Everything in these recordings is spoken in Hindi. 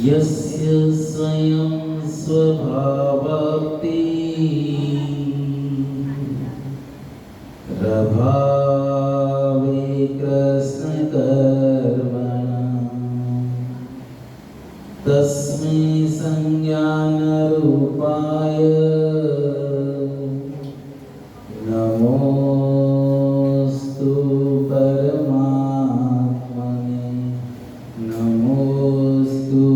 यस्य स्वयं स्वभावक्ति प्रभावे कृष्ण कर्मणा तस्मै संज्ञान रूपाय नमोस्तु परमात्मने नमोस्तु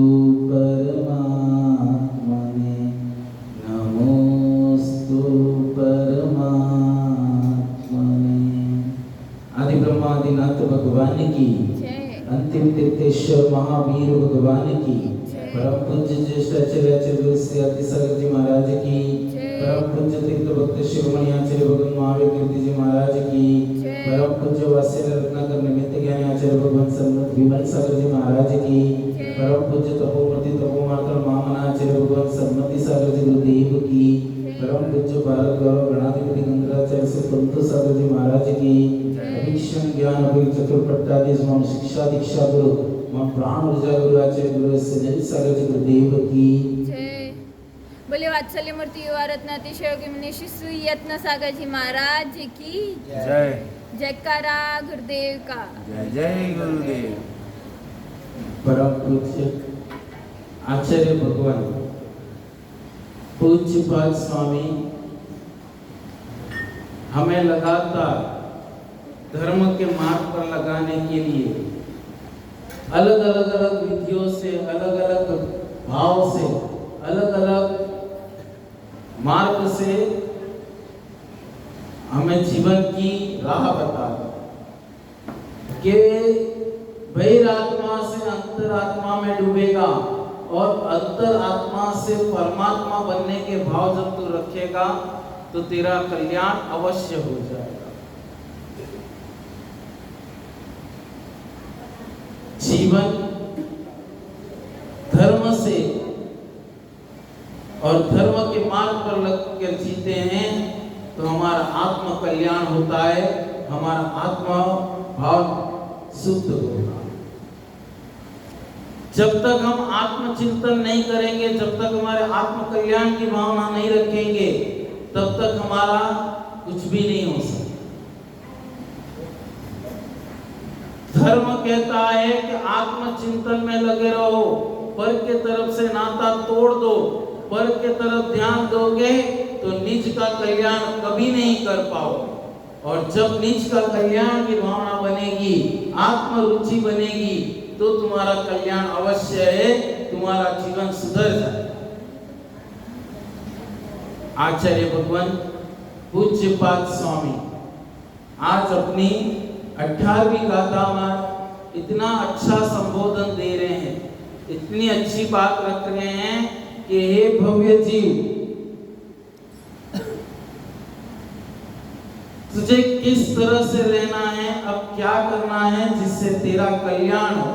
परमात्मने नमोस्तु परमात्मने। आदि ब्रह्मादिनाथ भगवान की, अंतिम तीर्थेश्वर महावीर भगवान की, परम पूज्य ज्येष्ठाचार्य आचार्य श्री अतिसागर जी महाराज की, परम पूज्य तीर्थ भक्त शिरोमणि आचार्य भगवान महावीर कीर्ति जी महाराज की, परम पूज्य वात्सल्य रत्नाकर निमित्त ज्ञानी आचार्य भगवान सम्मत विमल सागर जी महाराज की, परम पूज्य तपोमूर्ति तपोमात्र महामना आचार्य भगवान सम्मति सागर जी गुरुदेव की, परम पूज्य भारत गौरव गणाधिपति गंगाचार्य श्री पंत सागर जी महाराज की, अभिक्षण ज्ञान अभिक चतुर्पट्टाधीश मम शिक्षा दीक्षा गुरु मम प्राण ऊर्जा गुरु आचार्य गुरु सजन सागर जी गुरुदेव की। बोले वात्सल्य मूर्ति युवा रत्न अतिशयोगी मुनि श्री यत्न सागर जी महाराज की जय। जयकारा गुरुदेव का जय जय गुरुदेव। परम पूज्य आचार्य भगवान पूज्यपाद स्वामी हमें लगातार धर्म के मार्ग पर लगाने के लिए अलग अलग विधियों से, अलग अलग भाव से, अलग अलग मार्ग से हमें जीवन की राह बता कि बहिरात्मा से अंतरात्मा में डूबेगा और अंतरात्मा से परमात्मा बनने के भाव जब तू रखेगा तो तेरा कल्याण अवश्य हो जाएगा। जीवन धर्म से और धर्म के मार्ग पर लग कर जीते हैं तो हमारा आत्म कल्याण होता है, हमारा आत्मा भाव शुद्ध होगा। जब तक हम आत्मचिंतन नहीं करेंगे, जब तक हमारे आत्म कल्याण की भावना नहीं रखेंगे, तब तक हमारा कुछ भी नहीं हो सकता। धर्म कहता है कि आत्मचिंतन में लगे रहो, पर के तरफ से नाता तोड़ दो, पर के तरफ ध्यान दोगे तो निज का कल्याण कभी नहीं कर पाओगे। और जब निज का कल्याण की भावना बनेगी, आत्म रुचि बनेगी, तो तुम्हारा कल्याण अवश्य है, तुम्हारा जीवन सुधर जाए। आचार्य भगवान पूज्यपाद स्वामी आज अपनी 18वीं गाथा में इतना अच्छा संबोधन दे रहे हैं, इतनी अच्छी बात रख रहे हैं कि हे भव्य जीव, तुझे किस तरह से रहना है, अब क्या करना है जिससे तेरा कल्याण हो।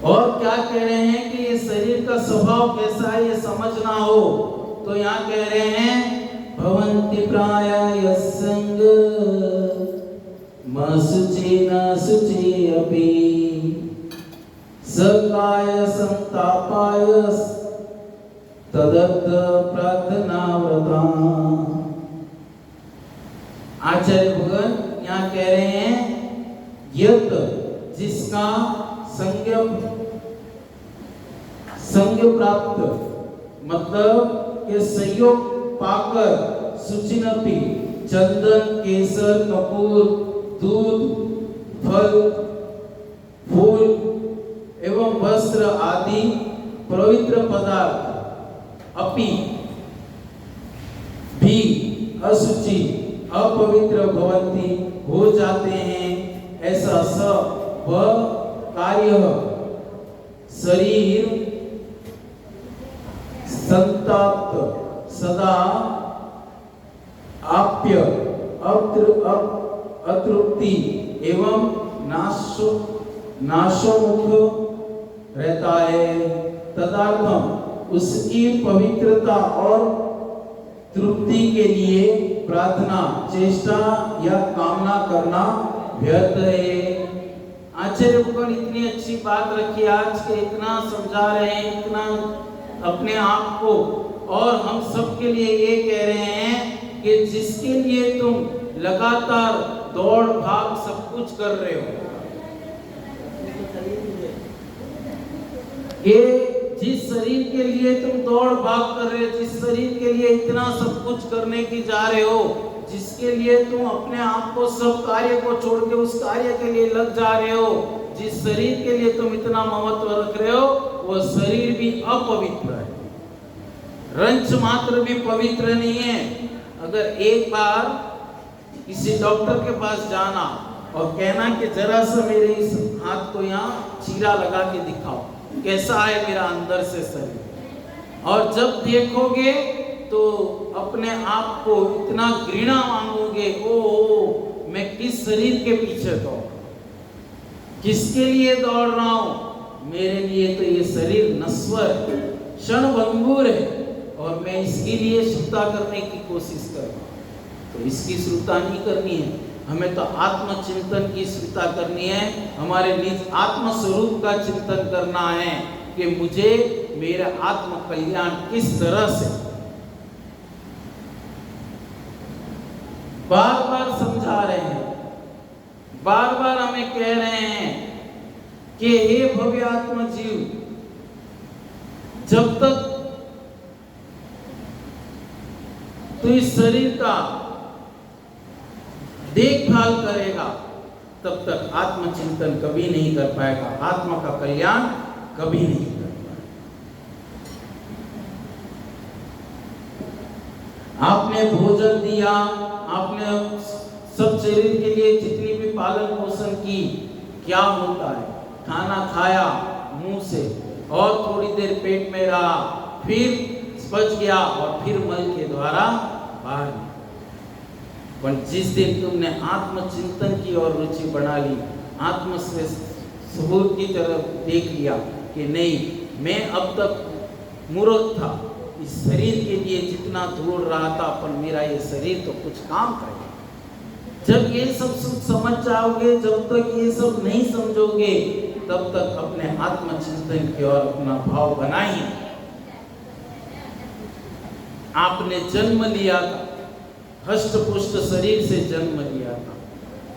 और क्या कह रहे हैं कि ये शरीर का स्वभाव कैसा है ये समझना हो, तो यहाँ कह रहे हैं भवन्ति प्रायाय संग मसुचि न शुचि अपि सकाय संतापाय तदर्थ प्रार्थना व्रता। आचार्य भगवान यहाँ कह रहे हैं यत जिसका संग प्राप्त मतलब के संयोग पाकर सुचिनपि चंदन केसर कपूर दूध फल फूल एवं वस्त्र आदि पवित्र पदार्थ अपि भी असुचि अपवित्र भवन्ति हो जाते हैं, ऐसा सब वह कार्य शरीर संताप्त सदा आप्य अतृप्ति एवं नाशोन्मुख रहता है। तदर्थम उसकी पवित्रता और तृप्ति के लिए प्रार्थना, चेष्टा या कामना करना व्यर्थ है। आचार्य भगवान इतनी अच्छी बात रखी आज के, इतना समझा रहे हैं, इतना अपने आप को, और हम सब के लिए ये कह रहे हैं कि जिसके लिए तुम लगातार दौड़ भाग सब कुछ कर रहे हो, ये जिस शरीर के लिए तुम दौड़ भाग कर रहे हो, जिस शरीर के लिए इतना सब कुछ करने की जा रहे हो, जिसके लिए तुम अपने आप को सब कार्य को छोड़ के उस कार्य के लिए लग जा रहे हो, जिस शरीर के लिए तुम इतना महत्व रख रहे हो, वह शरीर भी अपवित्र है, रंच मात्र भी पवित्र नहीं है। अगर एक बार किसी डॉक्टर के पास जाना और कहना कि जरा सा मेरे इस हाथ को यहाँ चीरा लगा के दिखाओ कैसा है मेरा अंदर से शरीर, और जब देखोगे तो अपने आप को इतना घृणा मांगोगे, ओ मैं किस शरीर के पीछे दौड़, किसके लिए दौड़ रहा हूं, मेरे लिए तो ये शरीर नश्वर क्षणभंगुर है और मैं इसके लिए श्रुता करने की कोशिश कर रहा हूं। तो इसकी श्रुता नहीं करनी है, हमें तो आत्मचिंतन की श्रुता करनी है, हमारे निज आत्म स्वरूप का चिंतन करना है कि मुझे मेरा आत्म कल्याण किस तरह से। बार बार समझा रहे हैं, बार बार हमें कह रहे हैं कि हे भव्य आत्मा जीव, जब तक तू इस शरीर का देखभाल करेगा तब तक आत्मचिंतन कभी नहीं कर पाएगा, आत्मा का कल्याण कभी नहीं कर पाएगा। आपने भोजन दिया, आपने सब शरीर के लिए जितनी भी पालन पोषण की, क्या होता है, खाना खाया मुंह से और थोड़ी देर पेट में रहा, फिर पच गया और फिर मल के द्वारा बाहर। पर जिस दिन तुमने आत्मचिंतन की और रुचि बढ़ा ली, आत्म से सुबोध की तरफ देख लिया कि नहीं, मैं अब तक मूर्ख था, इस शरीर के लिए जितना दौड़ रहा था, पर मेरा ये शरीर तो कुछ काम करेगा। जब ये सब समझ जाओगे, जब तक ये सब नहीं समझोगे, तब तक अपने आत्मचिंतन की ओर अपना भाव बनाइए। आपने जन्म लिया था, हष्ट पुष्ट शरीर से जन्म लिया था,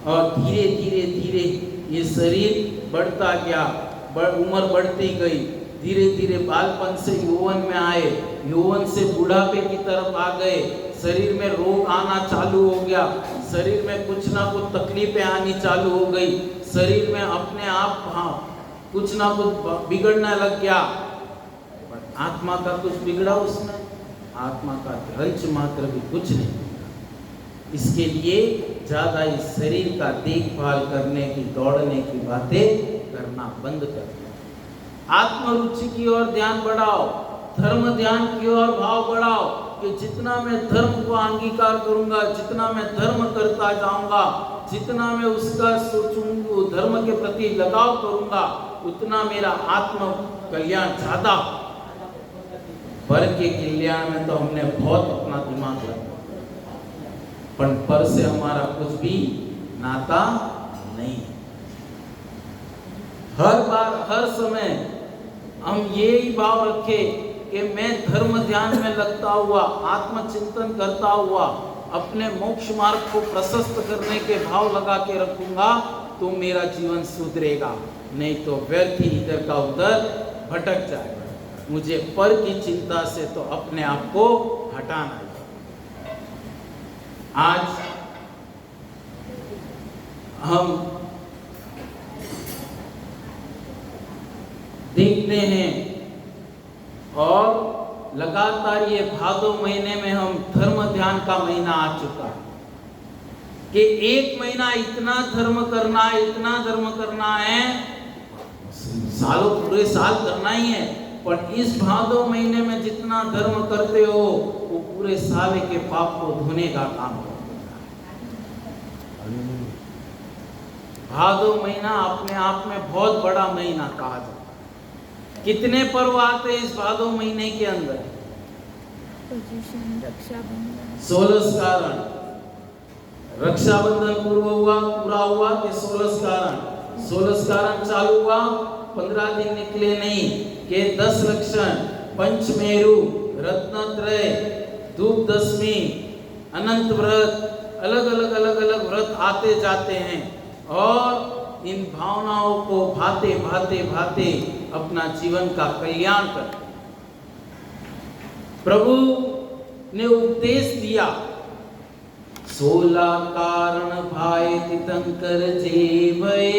और धीरे धीरे धीरे ये शरीर बढ़ता गया, उम्र बढ़ती गई, धीरे धीरे बालपन से यौवन में आए, यौवन से बुढ़ापे की तरफ आ गए, शरीर में रोग आना चालू हो गया, शरीर में कुछ ना कुछ तकलीफें आनी चालू हो गई, शरीर में अपने आप कुछ ना कुछ बिगड़ने लग गया। पर आत्मा का कुछ बिगड़ा उसमें? आत्मा का रंच मात्र भी कुछ नहीं। इसके लिए ज्यादा इस शरीर का देखभाल करने की, दौड़ने की बातें करना बंद कर दो। आत्म रुचि की ओर ध्यान बढ़ाओ, धर्म ध्यान की ओर भाव बढ़ाओ कि जितना मैं धर्म को अंगीकार करूंगा, जितना मैं धर्म करता जाऊंगा, जितना मैं उसका सोचूंगा, धर्म के प्रति लगाव करूंगा, उतना मेरा आत्म कल्याण ज्यादा। पर के कल्याण में तो हमने बहुत अपना दिमाग लगाया, पर से हमारा कुछ भी नाता नहीं। हर बार हर समय हम यही भाव रखें कि मैं धर्म ध्यान में लगता हुआ, आत्मचिंतन करता हुआ अपने मोक्ष मार्ग को प्रशस्त करने के भाव लगा के रखूंगा, तो मेरा जीवन सुधरेगा, नहीं तो व्यर्थ ही इधर का उधर भटक जाएगा। मुझे पर की चिंता से तो अपने आप को हटाना है। आज हम देखते हैं, और लगातार ये भादो महीने में हम धर्म ध्यान का महीना आ चुका है कि एक महीना इतना धर्म करना है, इतना धर्म करना है, सालों पूरे साल करना ही है, पर इस भादो महीने में जितना धर्म करते हो वो पूरे साल के पाप को धोने का काम करता है। भादो महीना अपने आप में बहुत बड़ा महीना कहा जाता है। कितने पर्व आते हैं इस भादो महीने के अंदर? रक्षाबंधन, 16 कारण, रक्षाबंधन पूरा हुआ कि 16 कारण, सोलस्कारम चालू हुआ, 15 दिन निकले नहीं के 10 लक्षण, पंचमेरु, रत्नत्रय, धूप दशमी, अनंत व्रत, अलग अलग व्रत आते जाते हैं और इन भावनाओं को भाते भाते भाते अपना जीवन का कल्याण कर। प्रभु ने उपदेश दिया, 16 कारण भाए तीर्थंकर जेवए,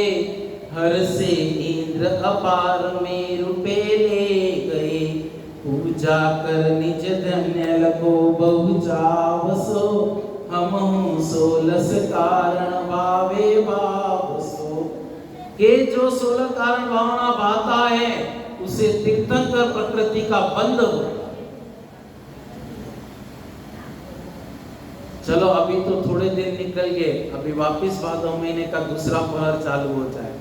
हर से इंद्र अपार मेरु पे ले गए, पूजा कर निज धन्य लको बहु जावसो, हम 16 कारण भावे भावसो। के जो 16 कारण भावना भाता है उसे तीर्थंकर प्रकृति का बंध हो। चलो अभी तो थोड़े दिन निकल गए, अभी वापिस भादव महीने का दूसरा पहर चालू हो जाए।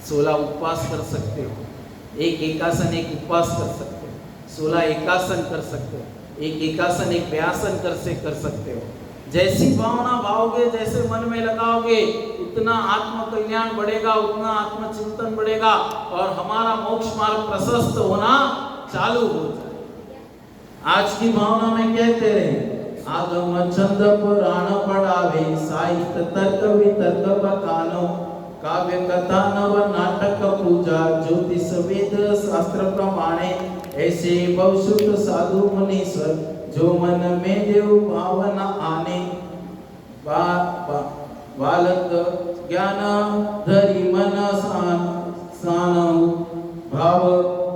16 उपवास कर सकते हो, एक एकासन एक उपवास कर सकते हो, 16 एकासन कर सकते हो, एक एकासन एक व्यासन कर सकते हो। जैसी भावना भाओगे, जैसे मन में लगाओगे, उतना आत्म कल्याण बढ़ेगा, उतना आत्म चिंतन बढ़ेगा और हमारा मोक्ष मार्ग प्रशस्त होना चालू हो जाए। आज की भावना में कहते रहे, आगम छंद पुराण पढ़ावे, साहित्य तर्क वितर्क बकानो, काव्य कथा नव नाटक पूजा, ज्योतिष वेद शास्त्र प्रमाणे, ऐसे बहुश्रुत साधु मुनीश्वर, जो मन में देव भावना आने, बालक ज्ञान धरि मन सानो, भाव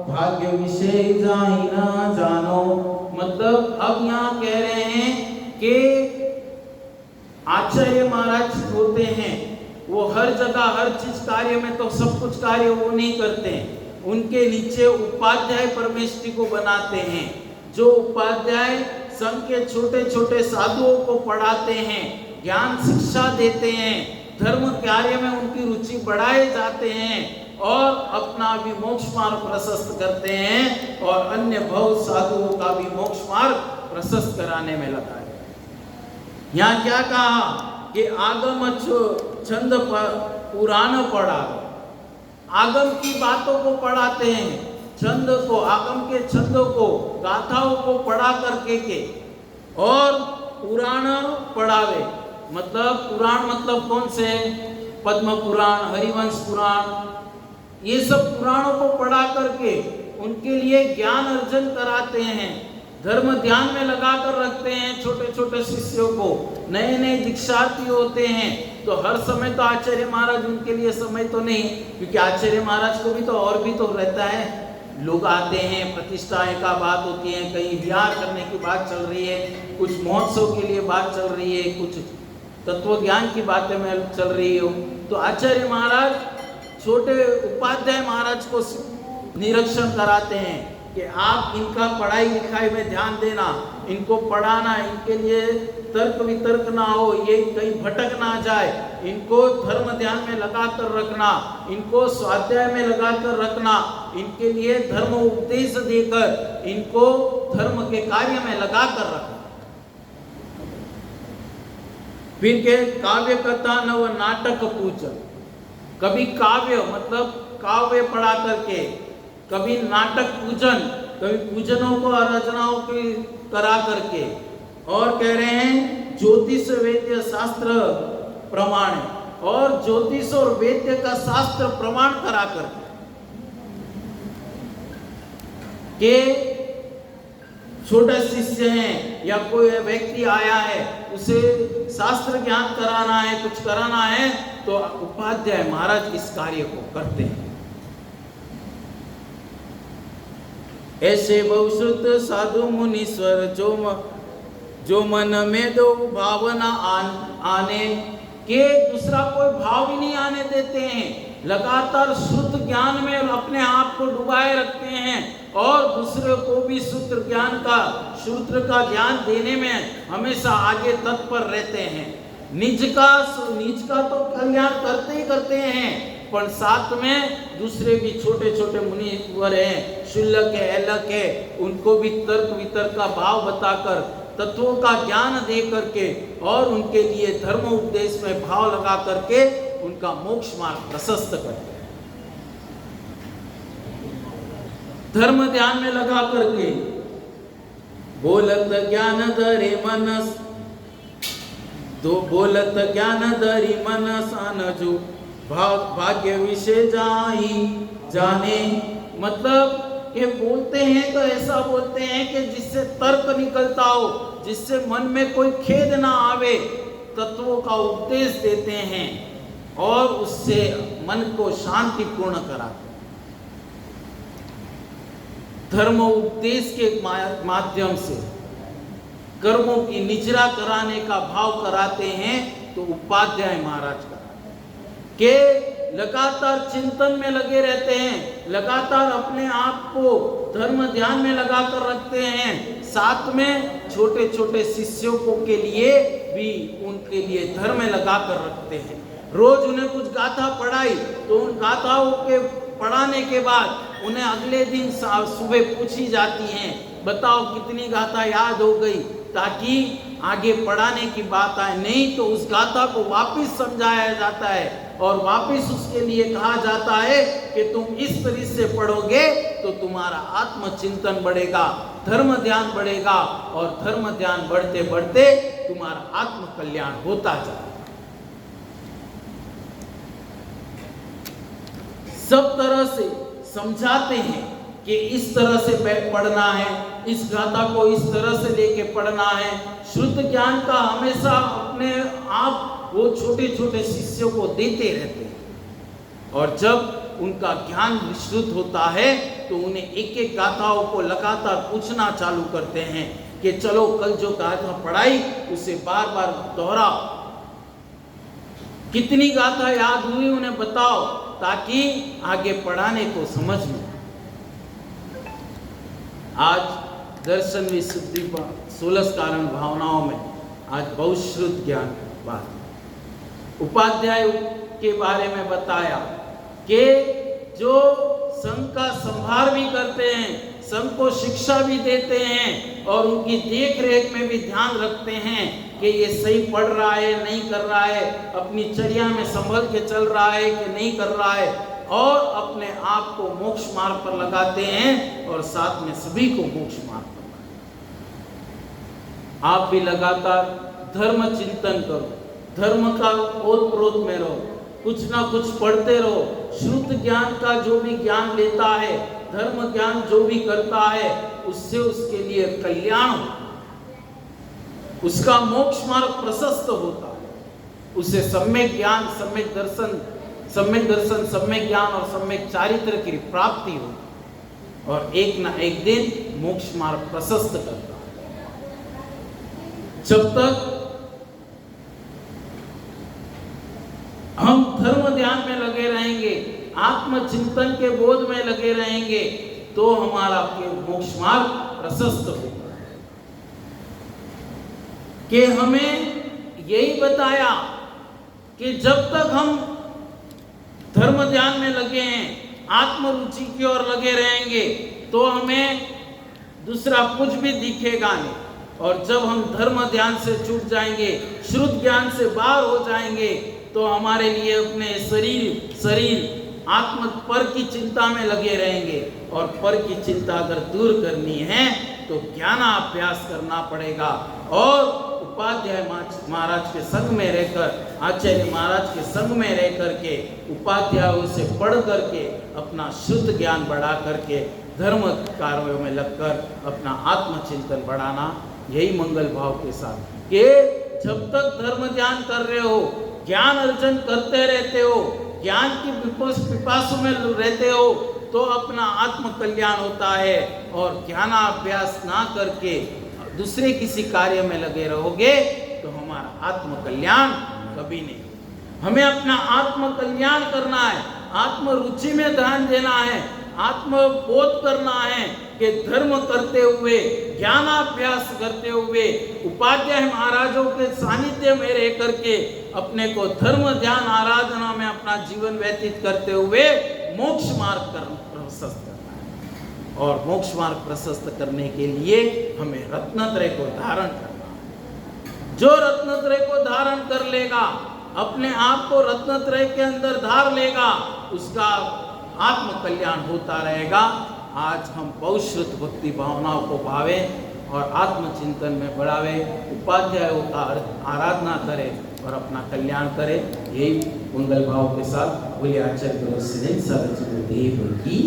भाग्य विषय जाहि न जानो। मतलब अब यहाँ कह रहे हैं कि आचार्य महाराज होते हैं, वो हर जगह हर चीज कार्य में तो सब कुछ कार्य वो नहीं करते हैं, उनके नीचे उपाध्याय परमेष्ठी को बनाते हैं। जो उपाध्याय संघ के छोटे छोटे साधुओं को पढ़ाते हैं, ज्ञान शिक्षा देते हैं, धर्म कार्य में उनकी रुचि बढ़ाए जाते हैं और अपना भी मोक्ष मार्ग प्रशस्त करते हैं और अन्य बहुत साधुओं का भी मोक्ष मार्ग प्रशस्त कराने में लगा है। यहाँ क्या कहा कि आगम छंद पुराण पढ़ा, आगम की बातों को पढ़ाते हैं, छंद को, आगम के छंदों को, गाथाओं को पढ़ा करके के और पुराण पढ़ावे। मतलब पुराण मतलब कौन से? पद्म पुराण, हरिवंश पुराण, ये सब पुराणों को पढ़ा करके उनके लिए ज्ञान अर्जन कराते हैं, धर्म ध्यान में लगा कर रखते हैं। छोटे छोटे शिष्यों को, नए नए दीक्षार्थी होते हैं तो हर समय तो आचार्य महाराज उनके लिए समय तो नहीं, क्योंकि आचार्य महाराज को भी तो और भी तो रहता है, लोग आते हैं, प्रतिष्ठाएं का बात होती है, कहीं विहार करने की बात चल रही है, कुछ महोत्सव के लिए बात चल रही है, कुछ तत्व ज्ञान की बातें में चल रही हो, तो आचार्य महाराज छोटे उपाध्याय महाराज को निरीक्षण कराते हैं कि आप इनका पढ़ाई लिखाई में ध्यान देना, इनको पढ़ाना, इनके लिए तर्क वितर्क ना हो, ये कहीं भटक ना जाए, इनको धर्म ध्यान में लगा कर रखना, इनको स्वाध्याय में लगा कर रखना, इनके लिए धर्म उपदेश देकर इनको धर्म के कार्य में लगा कर रखना। फिर के काव्य कथा नव नाटक पूजन, कभी काव्य मतलब काव्य पढ़ा करके, कभी नाटक पूजन, कभी पूजनों को अर्चनाओं की करा करके, और कह रहे हैं ज्योतिष वेद्य शास्त्र प्रमाण, और ज्योतिष और वेद्य का शास्त्र प्रमाण करा करके के छोटे शिष्य हैं या कोई व्यक्ति आया है उसे शास्त्र ज्ञान कराना है, कुछ कराना है, तो उपाध्याय महाराज इस कार्य को करते हैं। ऐसे बहुश्रुत साधु मुनीश्वर, जो मन में दो भावना आने के, दूसरा कोई भाव ही नहीं आने देते हैं, लगातार शुद्ध ज्ञान में अपने आप को डुबाए रखते हैं और दूसरे को भी सूत्र का ज्ञान देने में हमेशा आगे तत्पर रहते हैं। निज का तो कल्याण करते ही करते हैं, पर साथ में दूसरे भी छोटे छोटे मुनीवर हैं, शुल्लक है, अलक है, उनको भी तर्क वितर्क का भाव बताकर, तत्वों का ज्ञान दे करके और उनके लिए धर्म उपदेश में भाव लगा करके उनका मोक्ष मार्ग प्रशस्त करते हैं। धर्म ध्यान में लगा करके बोलत ज्ञान धरे मनस दो बोलत ज्ञान धरी मनस अनजो भाग्य विषय जाई जाने। मतलब कि बोलते हैं तो ऐसा बोलते हैं कि जिससे तर्क निकलता हो, जिससे मन में कोई खेद ना आवे, तत्वों का उपदेश देते हैं और उससे मन को शांतिपूर्ण कराते हैं। धर्म उपदेश के माध्यम से कर्मों की निजरा कराने का भाव कराते हैं। तो उपाध्याय महाराज कराते के लगातार चिंतन में लगे रहते हैं, लगातार अपने आप को धर्म ध्यान में लगा कर रखते हैं। साथ में छोटे छोटे शिष्यों को के लिए भी उनके लिए धर्म में लगा कर रखते हैं। रोज उन्हें कुछ गाथा पढ़ाई तो उन गाथाओं के पढ़ाने के बाद उन्हें अगले दिन सुबह पूछी जाती हैं, बताओ कितनी गाथा याद हो गई, ताकि आगे पढ़ाने की बात आए। नहीं तो उस गाथा को वापस समझाया जाता है और वापस उसके लिए कहा जाता है कि तुम इस तरह से पढ़ोगे तो तुम्हारा आत्मचिंतन बढ़ेगा, धर्म ध्यान बढ़ेगा और धर्म ध्यान बढ़ते बढ़ते तुम्हारा आत्म कल्याण होता जाएगा। सब तरह से समझाते हैं कि इस तरह से पढ़ना है, इस गाथा को इस तरह से लेके पढ़ना है। शुद्ध ज्ञान का हमेशा अपने आप वो छोटे छोटे शिष्यों को देते रहते हैं और जब उनका ज्ञान विस्तृत होता है तो उन्हें एक एक गाथाओं को लगातार पूछना चालू करते हैं कि चलो कल जो गाथा पढ़ाई उसे बार बार दोहराओ, कितनी गाथा याद हुई उन्हें बताओ, ताकि आगे पढ़ाने को समझ में। आज दर्शन विशुद्धि 16 कारण भावनाओं में आज बहुत शुद्ध ज्ञान बात उपाध्याय के बारे में बताया कि जो संघ का संभार भी करते हैं, संघ को शिक्षा भी देते हैं और उनकी देख रेख में भी ध्यान रखते हैं कि ये सही पढ़ रहा है नहीं कर रहा है, अपनी चर्या में संभल के चल रहा है कि नहीं कर रहा है, और अपने आप को मोक्ष मार्ग पर लगाते हैं और साथ में सभी को मोक्ष मार्ग पर लगाते हैं। आप भी लगातार धर्म चिंतन करो, धर्म का ओत-प्रोत में रहो, कुछ ना कुछ पढ़ते रहो। शुद्ध ज्ञान का जो भी ज्ञान लेता है, धर्म ज्ञान जो भी करता है, उससे उसके लिए कल्याण होता है, उसका मोक्ष मार्ग प्रशस्त होता है, उसे सम्यक ज्ञान, सम्यक दर्शन, सम्यक ज्ञान और सम्यक चारित्र की प्राप्ति होती और एक ना एक दिन मोक्ष मार्ग प्रशस्त करता है। जब तक हम धर्म ध्यान में लगे रहेंगे, आत्मचिंतन के बोध में लगे रहेंगे, तो हमारा मोक्ष मार्ग प्रशस्त होगा। कि हमें यही बताया कि जब तक हम धर्म ध्यान में लगे हैं, आत्म रुचि की ओर लगे रहेंगे, तो हमें दूसरा कुछ भी दिखेगा नहीं। और जब हम धर्म ध्यान से छूट जाएंगे, शुद्ध ज्ञान से बाहर हो जाएंगे, तो हमारे लिए अपने शरीर आत्म पर की चिंता में लगे रहेंगे। और पर की चिंता अगर दूर करनी है तो ज्ञानाभ्यास करना पड़ेगा। और उपाध्याय महाराज के संग में रहकर, आचार्य महाराज के संग में रह करके, उपाध्यायों से पढ़ करके अपना शुद्ध ज्ञान बढ़ा करके धर्म कार्यों में लगकर अपना आत्मचिंतन बढ़ाना, यही मंगल भाव के साथ कि जब तक धर्म ध्यान कर रहे हो, ज्ञान अर्जन करते रहते हो, ज्ञान की पिपासु में रहते हो, तो अपना आत्म कल्याण होता है। और ज्ञानाभ्यास ना करके दूसरे किसी कार्य में लगे रहोगे तो हमारा आत्म कल्याण कभी नहीं। हमें अपना आत्म कल्याण करना है, आत्म रुचि में ध्यान देना है, आत्मबोध करना है कि धर्म करते हुए, ज्ञानाभ्यास करते हुए, उपाध्याय महाराजों के सानिध्य में रह करके अपने को धर्म ध्यान आराधना में अपना जीवन व्यतीत करते हुए मोक्ष मार्ग प्रशस्त करना है। और मोक्ष मार्ग प्रशस्त करने के लिए हमें रत्नत्रय को धारण करना है। जो रत्नत्रय को धारण कर लेगा अपने आप को रत्नत्रय के अंदर धार लेगा, उसका आत्म कल्याण होता रहेगा। आज हम पौश्रुत भक्ति भावनाओं को पावे और आत्मचिंतन में बढ़ावे, उपाध्यायों का आराधना करें और अपना कल्याण करें। यही मंगल भाव के साथ बोलिए आचार्य गुरु सिद्धेंद्र सागर गुरुदेव की,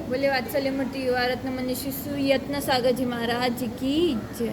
बोले वात्सल्य मूर्ति युवा रत्न मनीषी सुयत्न सागर जी महाराज की जय।